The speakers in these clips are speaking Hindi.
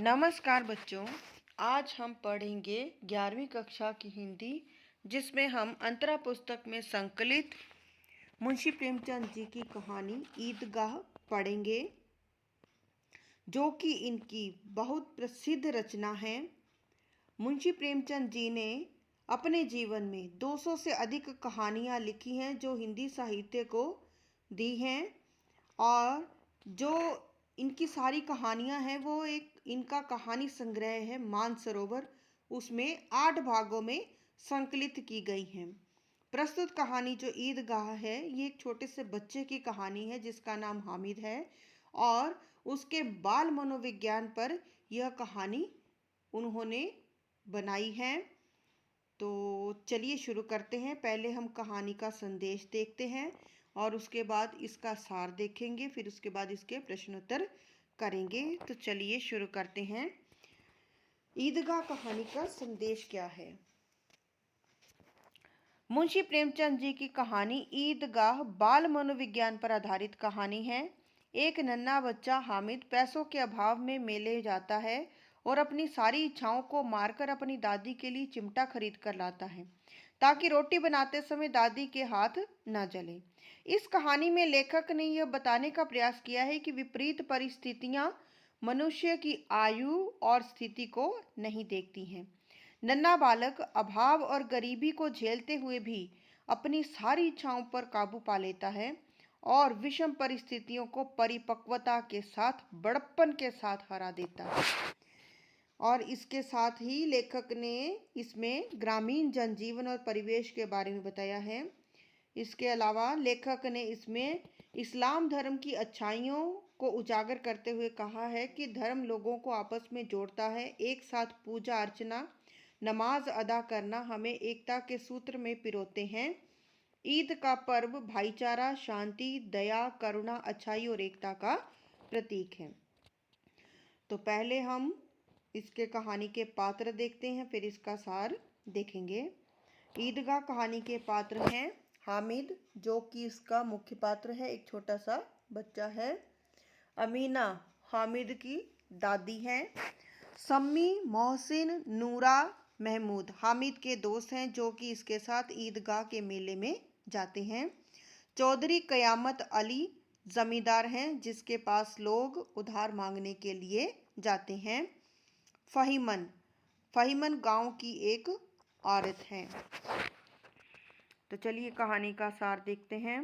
नमस्कार बच्चों। आज हम पढ़ेंगे 11वीं कक्षा की हिंदी, जिसमें हम अंतरा पुस्तक में संकलित मुंशी प्रेमचंद जी की कहानी ईदगाह पढ़ेंगे, जो कि इनकी बहुत प्रसिद्ध रचना है। मुंशी प्रेमचंद जी ने अपने जीवन में 200 से अधिक कहानियाँ लिखी हैं, जो हिंदी साहित्य को दी हैं। और जो इनकी सारी कहानियां हैं वो एक इनका कहानी संग्रह है मानसरोवर, उसमें 8 भागों में संकलित की गई हैं। प्रस्तुत कहानी जो ईदगाह है, ये एक छोटे से बच्चे की कहानी है जिसका नाम हामिद है, और उसके बाल मनोविज्ञान पर यह कहानी उन्होंने बनाई है। तो चलिए शुरू करते हैं। पहले हम कहानी का संदेश देखते हैं और उसके बाद इसका सार देखेंगे, फिर उसके बाद इसके प्रश्नोत्तर करेंगे। तो चलिए शुरू करते हैं। ईदगाह कहानी का संदेश क्या है? मुंशी प्रेमचंद जी की कहानी ईदगाह बाल मनोविज्ञान पर आधारित कहानी है। एक नन्हा बच्चा हामिद पैसों के अभाव में मेले जाता है और अपनी सारी इच्छाओं को मारकर अपनी दादी के लिए चिमटा खरीद कर लाता है, ताकि रोटी बनाते समय दादी के हाथ न जले। इस कहानी में लेखक ने यह बताने का प्रयास किया है कि विपरीत परिस्थितियां मनुष्य की आयु और स्थिति को नहीं देखती हैं। नन्हा बालक अभाव और गरीबी को झेलते हुए भी अपनी सारी इच्छाओं पर काबू पा लेता है और विषम परिस्थितियों को परिपक्वता के साथ, बड़प्पन के साथ हरा देता है। और इसके साथ ही लेखक ने इसमें ग्रामीण जनजीवन और परिवेश के बारे में बताया है। इसके अलावा लेखक ने इसमें इस्लाम धर्म की अच्छाइयों को उजागर करते हुए कहा है कि धर्म लोगों को आपस में जोड़ता है। एक साथ पूजा अर्चना, नमाज अदा करना हमें एकता के सूत्र में पिरोते हैं। ईद का पर्व भाईचारा, शांति, दया, करुणा, अच्छाई और एकता का प्रतीक है। तो पहले हम इसके कहानी के पात्र देखते हैं, फिर इसका सार देखेंगे। ईदगाह कहानी के पात्र हैं हामिद, जो कि इसका मुख्य पात्र है, एक छोटा सा बच्चा है। अमीना हामिद की दादी हैं। सम्मी, मोहसिन, नूरा, महमूद हामिद के दोस्त हैं, जो कि इसके साथ ईदगाह के मेले में जाते हैं। चौधरी कयामत अली जमींदार हैं, जिसके पास लोग उधार मांगने के लिए जाते हैं। फहीमन फहीमन गांव की एक औरत है। तो चलिए कहानी का सार देखते हैं।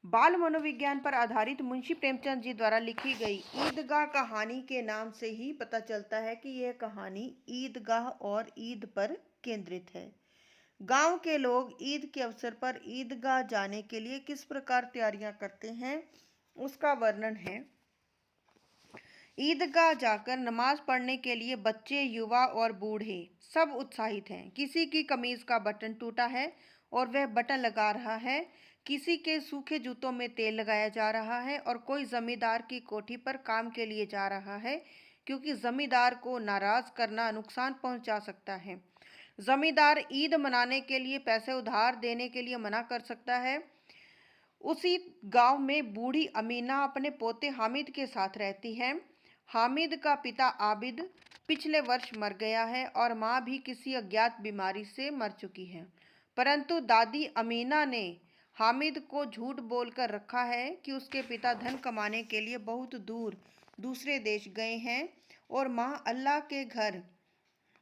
बाल मनोविज्ञान पर आधारित मुंशी प्रेमचंद जी द्वारा लिखी गई ईदगाह कहानी के नाम से ही पता चलता है कि यह कहानी ईदगाह और ईद पर केंद्रित है। गांव के लोग ईद के अवसर पर ईदगाह जाने के लिए किस प्रकार तैयारियां करते हैं, उसका वर्णन है। ईदगाह जाकर नमाज पढ़ने के लिए बच्चे, युवा और बूढ़े सब उत्साहित हैं। किसी की कमीज का बटन टूटा है और वह बटन लगा रहा है, किसी के सूखे जूतों में तेल लगाया जा रहा है और कोई जमींदार की कोठी पर काम के लिए जा रहा है, क्योंकि जमींदार को नाराज करना नुकसान पहुंचा सकता है। जमींदार ईद मनाने के लिए पैसे उधार देने के लिए मना कर सकता है। उसी गांव में बूढ़ी अमीना अपने पोते हामिद के साथ रहती है। हामिद का पिता आबिद पिछले वर्ष मर गया है और माँ भी किसी अज्ञात बीमारी से मर चुकी है, परंतु दादी अमीना ने हामिद को झूठ बोलकर रखा है कि उसके पिता धन कमाने के लिए बहुत दूर दूसरे देश गए हैं और माँ अल्लाह के घर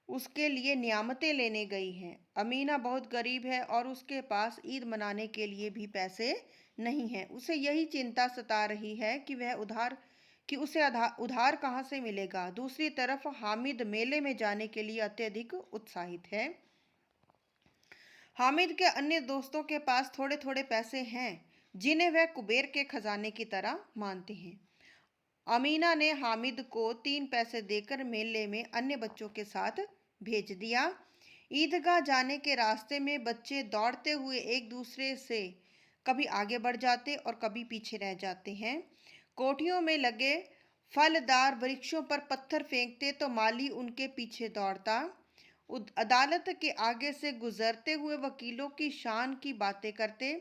उसके लिए नियामतें लेने गई हैं। अमीना बहुत गरीब है और उसके पास ईद मनाने के लिए भी पैसे नहीं हैं। उसे यही चिंता सता रही है कि उसे उधार कहाँ से मिलेगा। दूसरी तरफ हामिद मेले में जाने के लिए अत्यधिक उत्साहित है। हामिद के अन्य दोस्तों के पास थोड़े थोड़े पैसे हैं, जिन्हें वह कुबेर के खजाने की तरह मानते हैं। अमीना ने हामिद को 3 पैसे देकर मेले में अन्य बच्चों के साथ भेज दिया। ईदगाह जाने के रास्ते में बच्चे दौड़ते हुए एक दूसरे से कभी आगे बढ़ जाते और कभी पीछे रह जाते हैं। कोठियों में लगे फलदार वृक्षों पर पत्थर फेंकते तो माली उनके पीछे दौड़ता। अदालत के आगे से गुजरते हुए वकीलों की शान की बातें करते।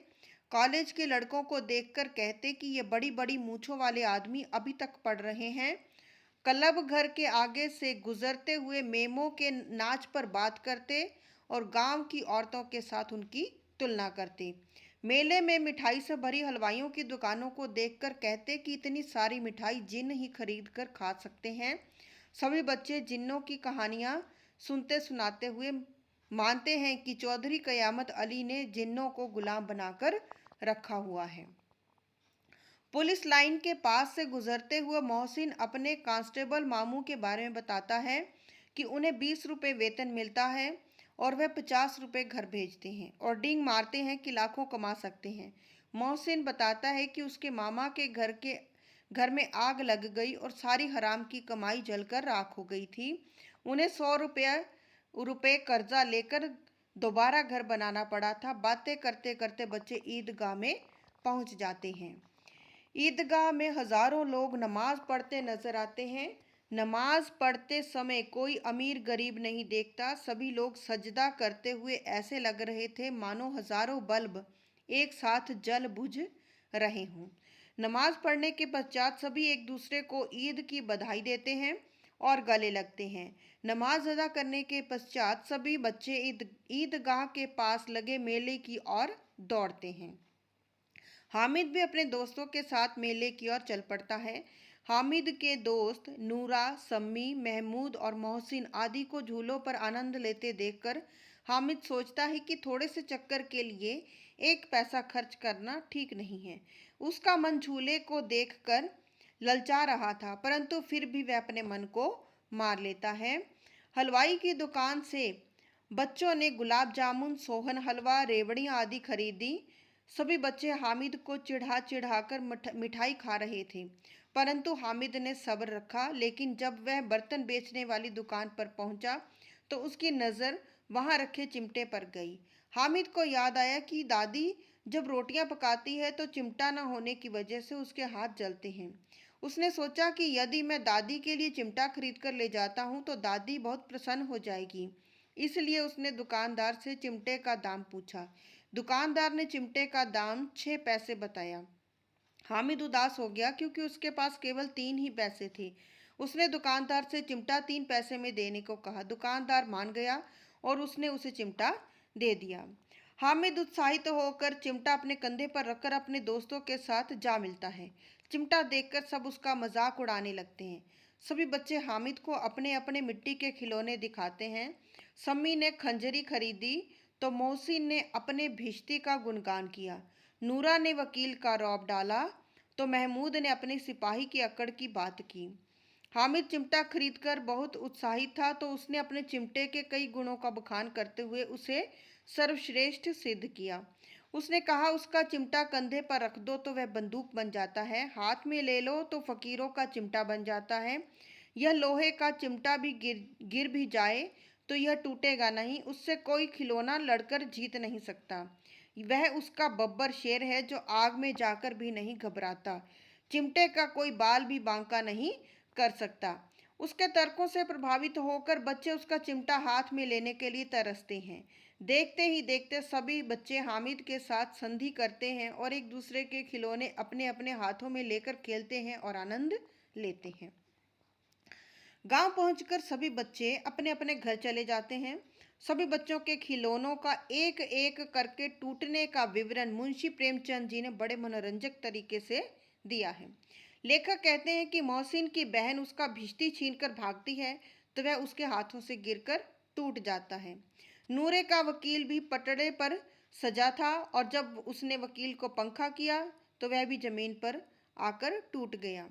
कॉलेज के लड़कों को देखकर कहते कि ये बड़ी बड़ी मूंछों वाले आदमी अभी तक पढ़ रहे हैं। क्लब घर के आगे से गुजरते हुए मेमों के नाच पर बात करते और गांव की औरतों के साथ उनकी तुलना करते। मेले में मिठाई से भरी हलवाइयों की दुकानों को देखकर कहते कि इतनी सारी मिठाई जिन्न ही खरीद कर खा सकते हैं। सभी बच्चे जिन्नों की कहानियां सुनते सुनाते हुए मानते हैं कि चौधरी कयामत अली ने जिन्नों को गुलाम बनाकर रखा हुआ है। पुलिस लाइन के पास से गुजरते हुए मोहसिन अपने कांस्टेबल मामू के बारे में बताता है कि उन्हें 20 रुपये वेतन मिलता है और वह 50 रुपये घर भेजते हैं और डींग मारते हैं कि लाखों कमा सकते हैं। मोहसिन बताता है कि उसके मामा के घर में आग लग गई और सारी हराम की कमाई जलकर राख हो गई थी। उन्हें 100 रुपये कर्जा लेकर दोबारा घर बनाना पड़ा था। बातें करते करते बच्चे ईदगाह में पहुंच जाते हैं। ईदगाह में हजारों लोग नमाज पढ़ते नजर आते हैं। नमाज पढ़ते समय कोई अमीर गरीब नहीं देखता। सभी लोग सजदा करते हुए ऐसे लग रहे थे मानो हजारों बल्ब एक साथ जल बुझ रहे हों। नमाज पढ़ने के पश्चात सभी एक दूसरे को ईद की बधाई देते हैं और गले लगते हैं। नमाज अदा करने के पश्चात सभी बच्चे ईदगाह के पास लगे मेले की ओर दौड़ते हैं। हामिद भी अपने दोस्तों के साथ मेले की ओर चल पड़ता है। हामिद के दोस्त नूरा, सम्मी, महमूद और मोहसिन आदि को झूलों पर आनंद लेते देखकर हामिद सोचता है कि थोड़े से चक्कर के लिए 1 पैसा खर्च करना ठीक नहीं है। उसका मन झूले को देखकर ललचा रहा था, परंतु फिर भी वह अपने मन को मार लेता है। हलवाई की दुकान से बच्चों ने गुलाब जामुन, सोहन हलवा, रेवड़ियाँ आदि खरीदी। सभी बच्चे हामिद को चिढ़ा चिढ़ा कर मिठाई खा रहे थे, परंतु हामिद ने सब्र रखा। लेकिन जब वह बर्तन बेचने वाली दुकान पर पहुंचा तो उसकी नज़र वहां रखे चिमटे पर गई। हामिद को याद आया कि दादी जब रोटियां पकाती है तो चिमटा न होने की वजह से उसके हाथ जलते हैं। उसने सोचा कि यदि मैं दादी के लिए चिमटा खरीद कर ले जाता हूँ तो दादी बहुत प्रसन्न हो जाएगी। इसलिए उसने दुकानदार से चिमटे का दाम पूछा। दुकानदार ने चिमटे का दाम 6 पैसे बताया। हामिद उदास हो गया क्योंकि उसके पास केवल 3 ही पैसे थे। उसने दुकानदार से चिमटा 3 पैसे में देने को कहा। दुकानदार मान गया और उसने उसे चिमटा दे दिया। हामिद उत्साहित होकर चिमटा अपने कंधे पर रखकर अपने दोस्तों के साथ जा मिलता है। चिमटा देखकर सब उसका मजाक उड़ाने लगते हैं। सभी बच्चे हामिद को अपने अपने मिट्टी के खिलौने दिखाते हैं। सम्मी ने खंजरी खरीदी तो मोहसिन ने अपने भिश्ती का गुणगान किया। नूरा ने वकील का रौब डाला तो महमूद ने अपने सिपाही की अकड़ की बात की। हामिद चिमटा खरीदकर बहुत उत्साहित था तो उसने अपने चिमटे के कई गुणों का बखान करते हुए उसे सर्वश्रेष्ठ सिद्ध किया। उसने कहा, उसका चिमटा कंधे पर रख दो तो वह बंदूक बन जाता है, हाथ में ले लो तो फकीरों का चिमटा बन जाता है। यह लोहे का चिमटा भी गिर भी जाए तो यह टूटेगा नहीं, उससे कोई खिलौना लड़कर जीत नहीं सकता। वह उसका बब्बर शेर है जो आग में जाकर भी नहीं घबराता। चिमटे का कोई बाल भी बांका नहीं कर सकता। उसके तर्कों से प्रभावित होकर बच्चे उसका चिमटा हाथ में लेने के लिए तरसते हैं। देखते ही देखते सभी बच्चे हामिद के साथ संधि करते हैं और एक दूसरे के खिलौने अपने अपने हाथों में लेकर खेलते हैं और आनंद लेते हैं। गांव पहुंचकर सभी बच्चे अपने अपने घर चले जाते हैं। सभी बच्चों के खिलौनों का एक एक करके टूटने का विवरण मुंशी प्रेमचंद जी ने बड़े मनोरंजक तरीके से दिया है। लेखक कहते हैं कि मोहसिन की बहन उसका भिश्ती छीनकर भागती है तो वह उसके हाथों से गिरकर टूट जाता है। नूरे का वकील भी पटड़े पर सजा था और जब उसने वकील को पंखा किया तो वह भी जमीन पर आकर टूट गया।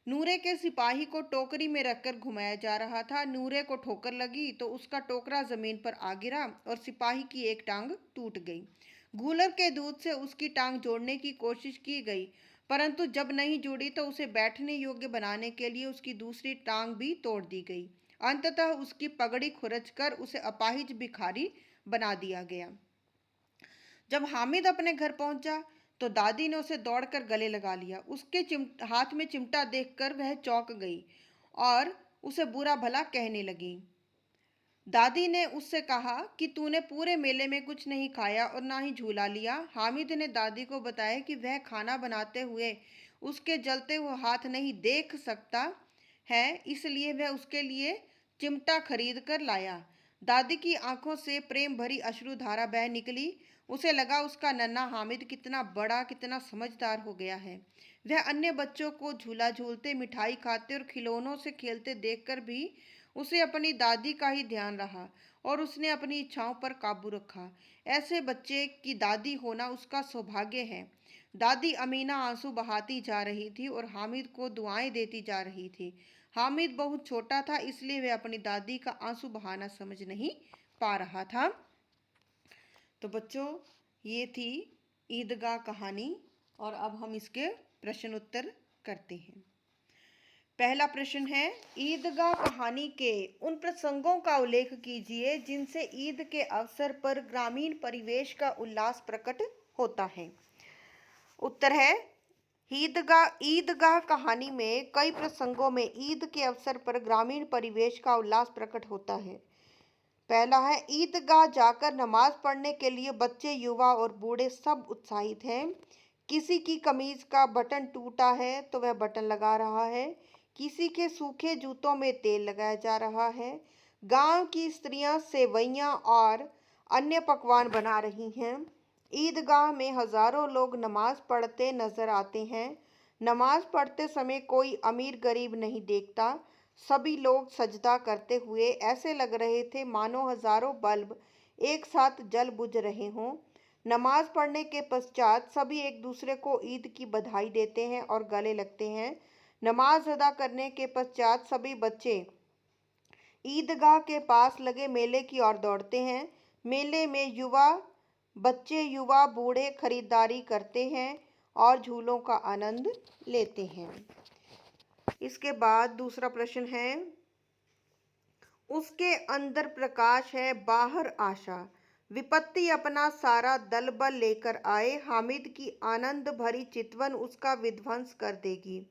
नूरे के सिपाही को टोकरी में रखकर घुमाया जा रहा था। नूरे को ठोकर लगी तो उसका टोकरा जमीन पर आ गिरा और सिपाही की एक टांग टूट गई। गूलर के दूध से उसकी टांग जोड़ने की कोशिश की गई, परंतु जब नहीं जुड़ी तो उसे बैठने योग्य बनाने के लिए उसकी दूसरी टांग भी तोड़ दी गई। अंततः उसकी पगड़ी खुरच कर उसे अपाहिज भिखारी बना दिया गया। जब हामिद अपने घर पहुंचा तो दादी ने उसे दौड़कर गले लगा लिया। उसके हाथ में चिमटा देखकर वह चौंक गई और उसे बुरा भला कहने लगी। दादी ने उससे कहा कि तूने पूरे मेले में कुछ नहीं खाया और ना ही झूला लिया। हामिद ने दादी को बताया कि वह खाना बनाते हुए उसके जलते हुए हाथ नहीं देख सकता है, इसलिए वह उसके लिए चिमटा खरीद कर लाया। दादी की आंखों से प्रेम भरी अश्रुधारा बह निकली। उसे लगा उसका नन्हा हामिद कितना बड़ा, कितना समझदार हो गया है। वह अन्य बच्चों को झूला झूलते, मिठाई खाते और खिलौनों से खेलते देखकर भी उसे अपनी दादी का ही ध्यान रहा और उसने अपनी इच्छाओं पर काबू रखा। ऐसे बच्चे की दादी होना उसका सौभाग्य है। दादी अमीना आंसू बहाती जा रही थी और हामिद को दुआएं देती जा रही थी। हामिद बहुत छोटा था, इसलिए वह अपनी दादी का आंसू बहाना समझ नहीं पा रहा था। तो बच्चों, ये थी ईदगाह कहानी और अब हम इसके प्रश्न उत्तर करते हैं। पहला प्रश्न है, ईदगाह कहानी के उन प्रसंगों का उल्लेख कीजिए जिनसे ईद के अवसर पर ग्रामीण परिवेश का उल्लास प्रकट होता है। उत्तर है, ईदगाह कहानी में कई प्रसंगों में ईद के अवसर पर ग्रामीण परिवेश का उल्लास प्रकट होता है। पहला है, ईदगाह जाकर नमाज पढ़ने के लिए बच्चे, युवा और बूढ़े सब उत्साहित हैं। किसी की कमीज का बटन टूटा है तो वह बटन लगा रहा है। किसी के सूखे जूतों में तेल लगाया जा रहा है। गांव की स्त्रियां सेवइयां और अन्य पकवान बना रही हैं। ईदगाह में हजारों लोग नमाज पढ़ते नजर आते हैं। नमाज पढ़ते समय कोई अमीर गरीब नहीं देखता। सभी लोग सजदा करते हुए ऐसे लग रहे थे मानो हजारों बल्ब एक साथ जल बुझ रहे हों। नमाज पढ़ने के पश्चात सभी एक दूसरे को ईद की बधाई देते हैं और गले लगते हैं। नमाज अदा करने के पश्चात सभी बच्चे ईदगाह के पास लगे मेले की ओर दौड़ते हैं। मेले में युवा बूढ़े खरीदारी करते हैं और झूलों का आनंद लेते हैं। इसके बाद दूसरा प्रश्न है, उसके अंदर प्रकाश है, बाहर आशा। विपत्ति अपना सारा दल बल लेकर आए, हामिद की आनंद भरी चितवन उसका विध्वंस कर देगी।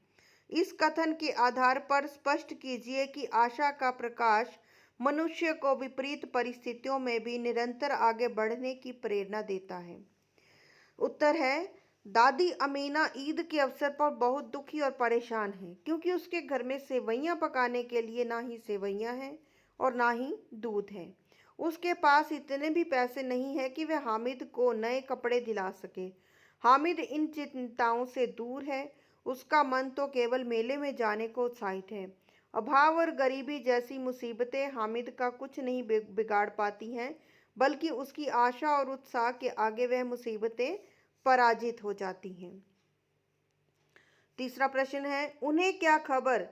इस कथन के आधार पर स्पष्ट कीजिए कि आशा का प्रकाश मनुष्य को विपरीत परिस्थितियों में भी निरंतर आगे बढ़ने की प्रेरणा देता है। उत्तर है, दादी अमीना ईद के अवसर पर बहुत दुखी और परेशान है क्योंकि उसके घर में सेवइयां पकाने के लिए ना ही सेवइयां हैं और ना ही दूध है। उसके पास इतने भी पैसे नहीं है कि वह हामिद को नए कपड़े दिला सके। हामिद इन चिंताओं से दूर है। उसका मन तो केवल मेले में जाने को उत्साहित है। अभाव और गरीबी जैसी मुसीबतें हामिद का कुछ नहीं बिगाड़ पाती हैं, बल्कि उसकी आशा और उत्साह के आगे वह मुसीबतें पराजित हो जाती हैं। तीसरा प्रश्न है, उन्हें क्या खबर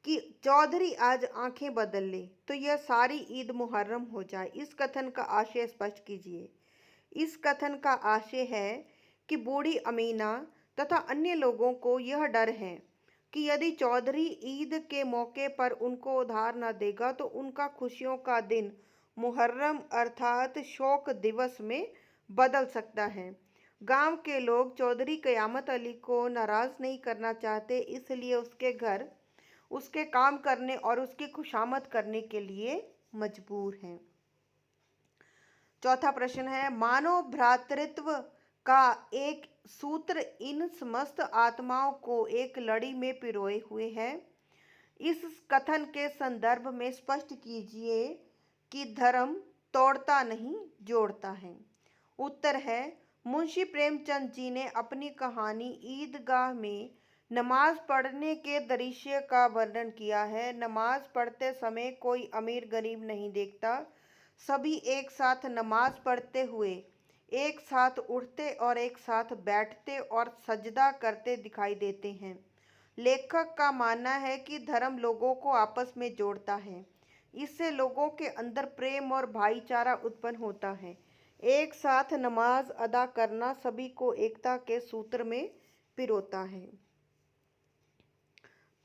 कि चौधरी आज आंखें बदल ले तो यह सारी ईद मुहर्रम हो जाए। इस कथन का आशय स्पष्ट कीजिए। इस कथन का आशय है कि बूढ़ी अमीना तथा अन्य लोगों को यह डर है कि यदि चौधरी ईद के मौके पर उनको उधार न देगा तो उनका खुशियों का दिन मुहर्रम अर्थात शोक दिवस में बदल सकता है। गांव के लोग चौधरी कयामत अली को नाराज नहीं करना चाहते, इसलिए उसके घर उसके काम करने और उसकी खुशामद करने के लिए मजबूर हैं। चौथा प्रश्न है, मानव भ्रातृत्व का एक सूत्र इन समस्त आत्माओं को एक लड़ी में पिरोए हुए है। इस कथन के संदर्भ में स्पष्ट कीजिए कि धर्म तोड़ता नहीं जोड़ता है। उत्तर है, मुंशी प्रेमचंद जी ने अपनी कहानी ईदगाह में नमाज पढ़ने के दृश्य का वर्णन किया है। नमाज पढ़ते समय कोई अमीर गरीब नहीं देखता। सभी एक साथ नमाज पढ़ते हुए एक साथ उठते और एक साथ बैठते और सजदा करते दिखाई देते हैं। लेखक का मानना है कि धर्म लोगों को आपस में जोड़ता है। इससे लोगों के अंदर प्रेम और भाईचारा उत्पन्न होता है। एक साथ नमाज अदा करना सभी को एकता के सूत्र में पिरोता है।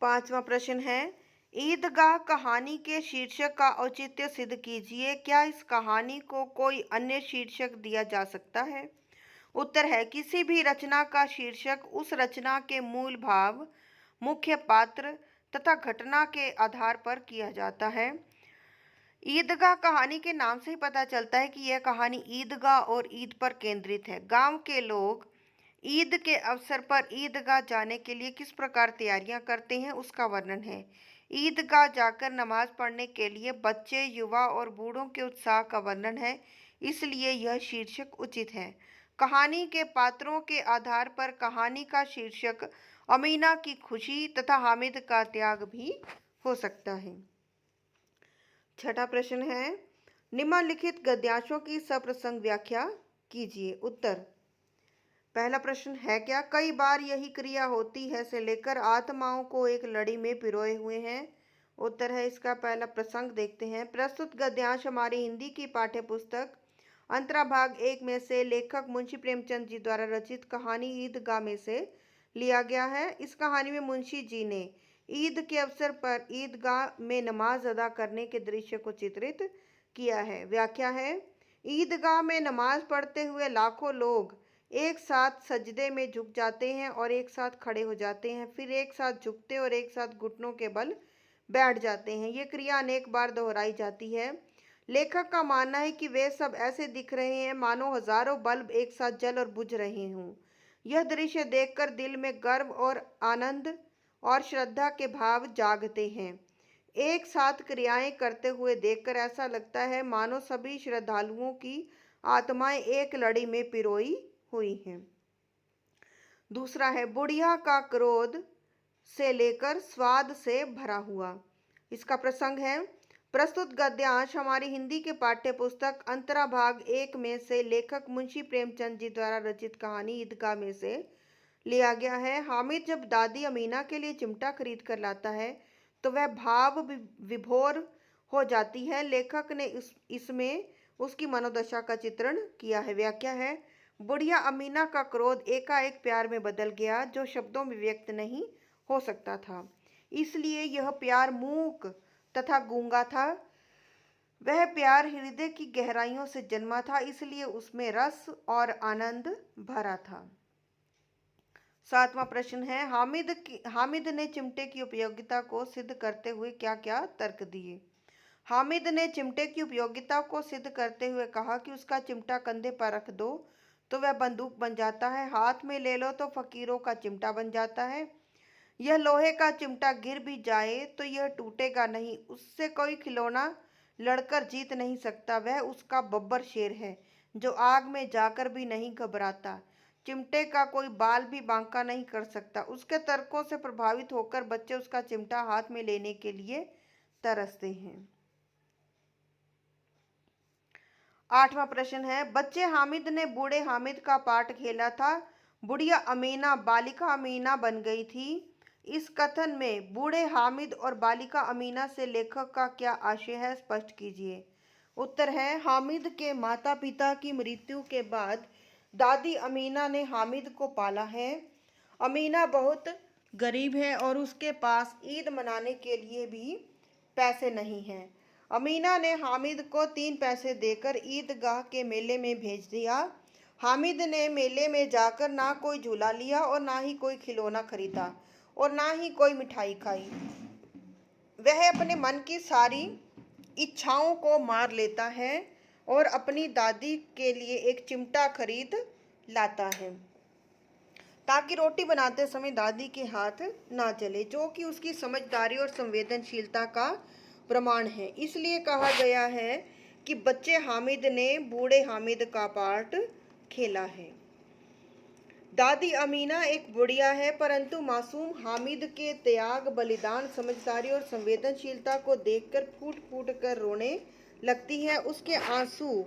पांचवा प्रश्न है, ईदगाह कहानी के शीर्षक का औचित्य सिद्ध कीजिए। क्या इस कहानी को कोई अन्य शीर्षक दिया जा सकता है? उत्तर है, किसी भी रचना का शीर्षक उस रचना के मूल भाव, मुख्य पात्र तथा घटना के आधार पर किया जाता है। ईदगाह कहानी के नाम से ही पता चलता है कि यह कहानी ईदगाह और ईद पर केंद्रित है। गांव के लोग ईद के अवसर पर ईदगाह जाने के लिए किस प्रकार तैयारियां करते हैं उसका वर्णन है। ईदगाह जाकर नमाज पढ़ने के लिए बच्चे, युवा और बूढ़ों के उत्साह का वर्णन है, इसलिए यह शीर्षक उचित है। कहानी के पात्रों के आधार पर कहानी का शीर्षक अमीना की खुशी तथा हामिद का त्याग भी हो सकता है। छठा प्रश्न है, निम्नलिखित गद्यांशों की सप्रसंग व्याख्या कीजिए। उत्तर। पहला प्रश्न है क्या कई बार यही क्रिया होती है से लेकर आत्माओं को एक लड़ी में पिरोए हुए हैं। उत्तर है इसका पहला प्रसंग देखते हैं। प्रस्तुत गद्यांश हमारी हिंदी की पाठ्य पुस्तक अंतरा भाग 1 में से लेखक मुंशी प्रेमचंद जी द्वारा रचित कहानी ईदगाह में से लिया गया है। इस कहानी में मुंशी जी ने ईद के अवसर पर ईदगाह में नमाज अदा करने के दृश्य को चित्रित किया है। व्याख्या है, ईदगाह में नमाज पढ़ते हुए लाखों लोग एक साथ सजदे में झुक जाते हैं और एक साथ खड़े हो जाते हैं, फिर एक साथ झुकते और एक साथ घुटनों के बल बैठ जाते हैं। ये क्रिया अनेक बार दोहराई जाती है। लेखक का मानना है कि वे सब ऐसे दिख रहे हैं मानो हजारों बल्ब एक साथ जल और बुझ रहे हों। यह दृश्य देखकर दिल में गर्व और आनंद और श्रद्धा के भाव जागते हैं। एक साथ क्रियाएं करते हुए देखकर ऐसा लगता है मानो सभी श्रद्धालुओं की आत्माएं एक लड़ी में पिरोई हुई हैं। दूसरा है, बुढ़िया का क्रोध से लेकर स्वाद से भरा हुआ। इसका प्रसंग है, प्रस्तुत गद्यांश हमारी हिंदी के पाठ्य पुस्तक अंतरा भाग 1 में से लेखक मुंशी प्रेमचंद जी द्वारा रचित कहानी ईदगाह में से लिया गया है। हामिद जब दादी अमीना के लिए चिमटा खरीद कर लाता है तो वह भाव विभोर हो जाती है। लेखक ने इसमें उसकी मनोदशा का चित्रण किया है। व्याख्या है, बुढ़िया अमीना का क्रोध एकाएक प्यार में बदल गया जो शब्दों में व्यक्त नहीं हो सकता था, इसलिए यह प्यार मूक तथा गूंगा था। वह प्यार हृदय की गहराइयों से जन्मा था, इसलिए उसमें रस और आनंद भरा था। सातवां प्रश्न है, हामिद ने चिमटे की उपयोगिता को सिद्ध करते हुए क्या क्या तर्क दिए। हामिद ने चिमटे की उपयोगिता को सिद्ध करते हुए कहा कि उसका चिमटा कंधे पर रख दो तो वह बंदूक बन जाता है, हाथ में ले लो तो फकीरों का चिमटा बन जाता है। यह लोहे का चिमटा गिर भी जाए तो यह टूटेगा नहीं, उससे कोई खिलौना लड़कर जीत नहीं सकता। वह उसका बब्बर शेर है जो आग में जाकर भी नहीं घबराता। चिमटे का कोई बाल भी बांका नहीं कर सकता। उसके तर्कों से प्रभावित होकर बच्चे उसका चिमटा हाथ में लेने के लिए तरसते हैं। आठवां प्रश्न है, बच्चे हामिद ने बूढ़े हामिद का पार्ट खेला था। बुढ़िया अमीना बालिका अमीना बन गई थी। इस कथन में बूढ़े हामिद और बालिका अमीना से लेखक का क्या आशय है, स्पष्ट कीजिए। उत्तर है, हामिद के माता पिता की मृत्यु के बाद दादी अमीना ने हामिद को पाला है। अमीना बहुत गरीब है और उसके पास ईद मनाने के लिए भी पैसे नहीं हैं। अमीना ने हामिद को 3 पैसे देकर ईदगाह के मेले में भेज दिया। हामिद ने मेले में जाकर ना कोई झूला लिया और ना ही कोई खिलौना खरीदा और ना ही कोई मिठाई खाई। वह अपने मन की सारी इच्छाओं को मार लेता है और अपनी दादी के लिए एक चिमटा खरीद लाता है ताकि रोटी बनाते समय दादी के हाथ ना जले, जो कि उसकी समझदारी और संवेदनशीलता का प्रमाण है। इसलिए कहा गया है कि बच्चे हामिद ने बूढ़े हामिद का पार्ट खेला है। दादी अमीना एक बुढ़िया है, परंतु मासूम हामिद के त्याग, बलिदान, समझदारी और संवेदनशीलता को देखकर फूट फूट कर रोने लगती है। उसके आंसू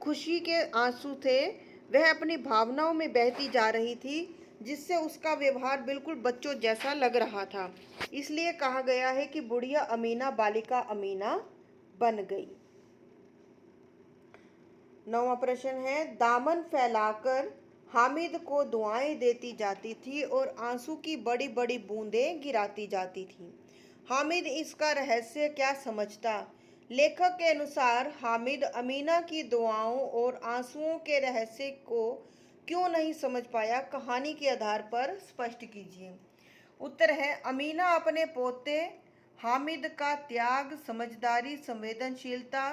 खुशी के आंसू थे। वह अपनी भावनाओं में बहती जा रही थी, जिससे उसका व्यवहार बिल्कुल बच्चों जैसा लग रहा था। इसलिए कहा गया है कि बुढ़िया अमीना बालिका अमीना बन गई। 9वां प्रश्न है, दामन फैलाकर हामिद को दुआएं देती जाती थी और आंसू की बड़ी बड़ी बूंदें गिराती जाती थी। हामिद इसका रहस्य क्या समझता। लेखक के अनुसार हामिद अमीना की दुआओं और आंसुओं के रहस्य को क्यों नहीं समझ पाया, कहानी के आधार पर स्पष्ट कीजिए। उत्तर है, अमीना अपने पोते हामिद का त्याग, समझदारी, संवेदनशीलता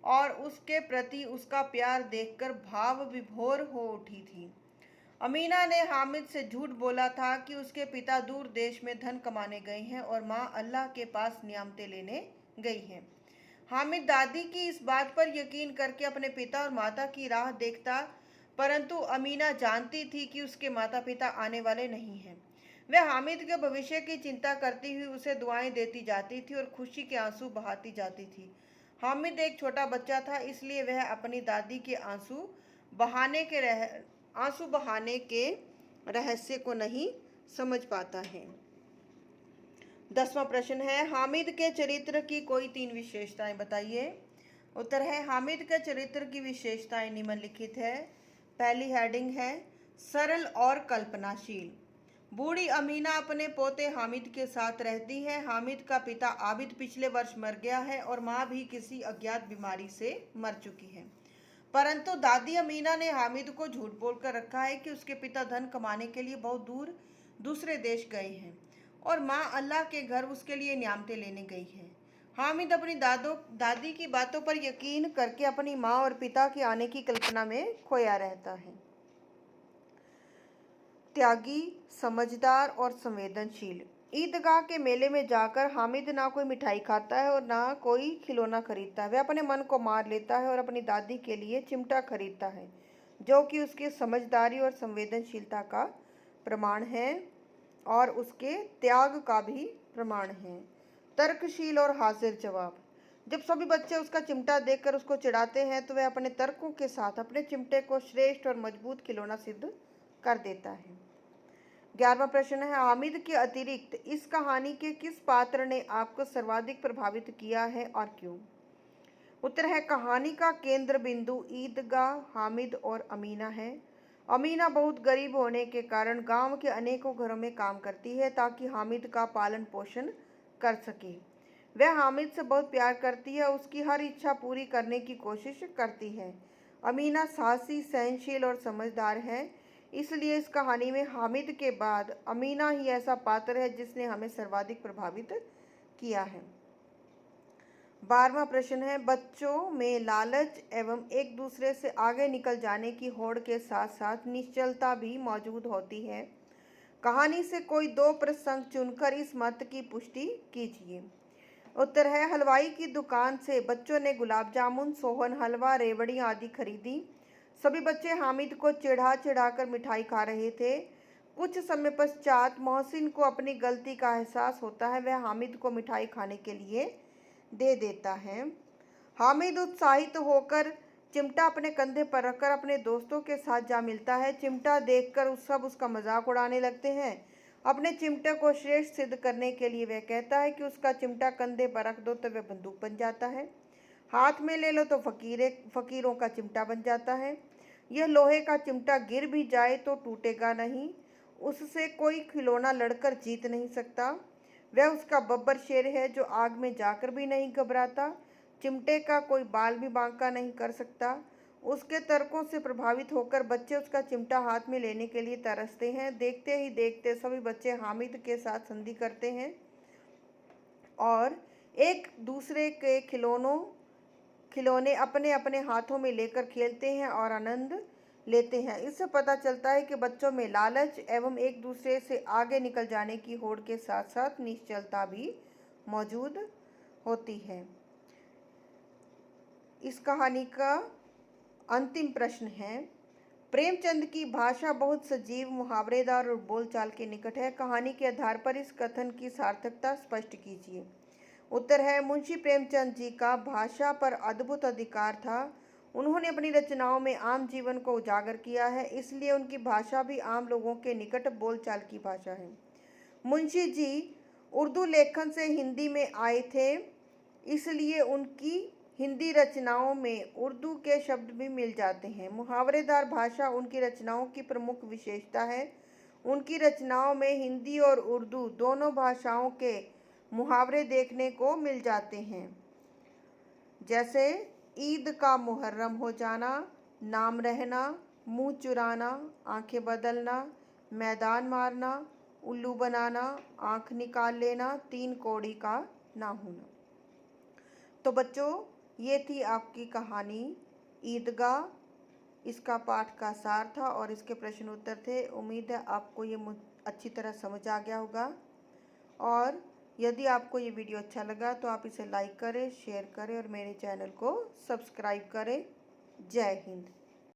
और उसके प्रति उसका प्यार देखकर भाव विभोर हो उठी थी। अमीना ने हामिद से झूठ बोला था कि उसके पिता दूर देश में धन कमाने गए हैं और माँ अल्लाह के पास नियामतें लेने गई हैं। हामिद दादी की इस बात पर यकीन करके अपने पिता और माता की राह देखता, परंतु अमीना जानती थी कि उसके माता पिता आने वाले नहीं हैं। वह हामिद के भविष्य की चिंता करती हुई उसे दुआएं देती जाती थी और खुशी के आंसू बहाती जाती थी। हामिद एक छोटा बच्चा था, इसलिए वह अपनी दादी के बहाने के रह आंसू बहाने के रहस्य को नहीं समझ पाता है। 10वां प्रश्न है, हामिद के चरित्र की कोई 3 विशेषताएं बताइए। उत्तर है, हामिद के चरित्र की विशेषताएं निम्नलिखित है। पहली हेडिंग है, सरल और कल्पनाशील। बूढ़ी अमीना अपने पोते हामिद के साथ रहती है। हामिद का पिता आबिद पिछले वर्ष मर गया है और माँ भी किसी अज्ञात बीमारी से मर चुकी है। परंतु दादी अमीना ने हामिद को झूठ बोलकर रखा है कि उसके पिता धन कमाने के लिए बहुत दूर दूसरे देश गए हैं और माँ अल्लाह के घर उसके लिए नियामतें लेने गई है। हामिद अपनी दादी की बातों पर यकीन करके अपनी माँ और पिता के आने की कल्पना में खोया रहता है। त्यागी, समझदार और संवेदनशील। ईदगाह के मेले में जाकर हामिद ना कोई मिठाई खाता है और ना कोई खिलौना खरीदता है। वह अपने मन को मार लेता है और अपनी दादी के लिए चिमटा खरीदता है, जो कि उसकी समझदारी और संवेदनशीलता का प्रमाण है और उसके त्याग का भी प्रमाण है। तर्कशील और हाजिर जवाब। जब सभी बच्चे उसका चिमटा देखकर उसको चिढ़ाते हैं तो वह अपने तर्कों के साथ अपने चिमटे को श्रेष्ठ और मजबूत खिलौना सिद्ध कर देता है। 11वां प्रश्न है, हामिद के अतिरिक्त इस कहानी के किस पात्र ने आपको सर्वाधिक प्रभावित किया है और क्यों? उत्तर है, कहानी का केंद्र बिंदु ईदगाह, हामिद और अमीना है। अमीना बहुत गरीब होने के कारण गांव के अनेकों घरों में काम करती है ताकि हामिद का पालन पोषण कर सके। वह हामिद से बहुत प्यार करती है, उसकी हर इच्छा पूरी करने की कोशिश करती है। अमीना साहसी, सहनशील और समझदार है, इसलिए इस कहानी में हामिद के बाद अमीना ही ऐसा पात्र है जिसने हमें सर्वाधिक प्रभावित किया है। 12वां प्रश्न है, बच्चों में लालच एवं एक दूसरे से आगे निकल जाने की होड़ के साथ साथ निश्चलता भी मौजूद होती है। कहानी से कोई 2 प्रसंग चुनकर इस मत की पुष्टि कीजिए। उत्तर है, हलवाई की दुकान से बच्चों ने गुलाब जामुन, सोहन हलवा, रेवड़ी आदि खरीदी। सभी बच्चे हामिद को चिढ़ा चिढ़ा कर मिठाई खा रहे थे। कुछ समय पश्चात मोहसिन को अपनी गलती का एहसास होता है। वह हामिद को मिठाई खाने के लिए दे देता है। हामिद उत्साहित होकर चिमटा अपने कंधे पर रखकर अपने दोस्तों के साथ जा मिलता है। चिमटा देखकर सब उसका मजाक उड़ाने लगते हैं। अपने चिमटे को श्रेष्ठ सिद्ध करने के लिए वह कहता है कि उसका चिमटा कंधे पर रख दो तो वह बंदूक बन जाता है, हाथ में ले लो तो फकीरों का चिमटा बन जाता है। यह लोहे का चिमटा गिर भी जाए तो टूटेगा नहीं, उससे कोई खिलौना लड़कर जीत नहीं सकता। वह उसका बब्बर शेर है जो आग में जाकर भी नहीं घबराता। चिमटे का कोई बाल भी बांका नहीं कर सकता। उसके तर्कों से प्रभावित होकर बच्चे उसका चिमटा हाथ में लेने के लिए तरसते हैं। देखते ही देखते सभी बच्चे हामिद के साथ संधि करते हैं और एक दूसरे के खिलौने अपने अपने हाथों में लेकर खेलते हैं और आनंद लेते हैं। इससे पता चलता है कि बच्चों में लालच एवं एक दूसरे से आगे निकल जाने की होड़ के साथ साथ निश्चलता भी मौजूद होती है। इस कहानी का अंतिम प्रश्न है, प्रेमचंद की भाषा बहुत सजीव, मुहावरेदार और बोलचाल के निकट है। कहानी के आधार पर इस कथन की सार्थकता स्पष्ट कीजिए। उत्तर है, मुंशी प्रेमचंद जी का भाषा पर अद्भुत अधिकार था। उन्होंने अपनी रचनाओं में आम जीवन को उजागर किया है, इसलिए उनकी भाषा भी आम लोगों के निकट बोलचाल की भाषा है। मुंशी जी उर्दू लेखन से हिंदी में आए थे, इसलिए उनकी हिंदी रचनाओं में उर्दू के शब्द भी मिल जाते हैं। मुहावरेदार भाषा उनकी रचनाओं की प्रमुख विशेषता है। उनकी रचनाओं में हिंदी और उर्दू दोनों भाषाओं के मुहावरे देखने को मिल जाते हैं, जैसे ईद का मुहर्रम हो जाना, नाम रहना, मुंह चुराना, आंखें बदलना, मैदान मारना, उल्लू बनाना, आंख निकाल लेना, 3 कौड़ी का ना होना। तो बच्चों, ये थी आपकी कहानी ईदगाह, इसका पाठ का सार था और इसके प्रश्न उत्तर थे। उम्मीद है आपको ये अच्छी तरह समझ आ गया होगा। और यदि आपको ये वीडियो अच्छा लगा तो आप इसे लाइक करें, शेयर करें और मेरे चैनल को सब्सक्राइब करें। जय हिंद।